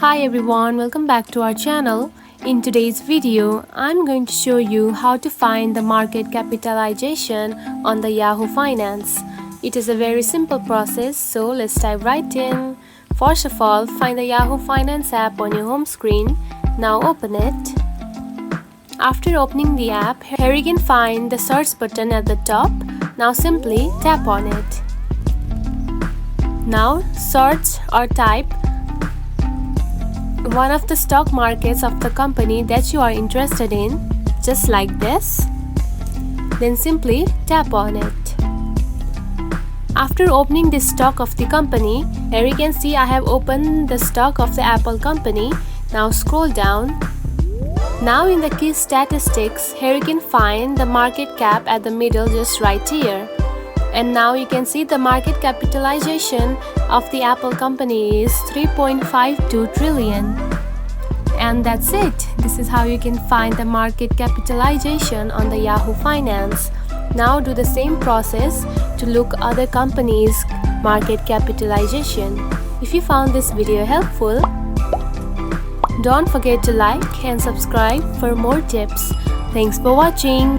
Hi everyone, welcome back to our channel. In today's video, I'm going to show you how to find the market capitalization on the Yahoo Finance. It is a very simple process, so let's dive right in. First of all, find the Yahoo Finance app on your home screen. Now open it. After opening the app, here you can find the search button at the top. Now simply tap on it. Now search or type one of the stock markets of the company that you are interested in, just like this. Then simply tap on it. After opening the stock of the company, here you can see I have opened the stock of the Apple company. Now scroll down. Now in the key statistics, here you can find the market cap at the middle, just right here. And now you can see the market capitalization of the Apple company is 3.52 trillion. And that's it. This is how you can find the market capitalization on the Yahoo Finance. Now do the same process to look other companies' market capitalization. If you found this video helpful, don't forget to like and subscribe for more tips. Thanks for watching.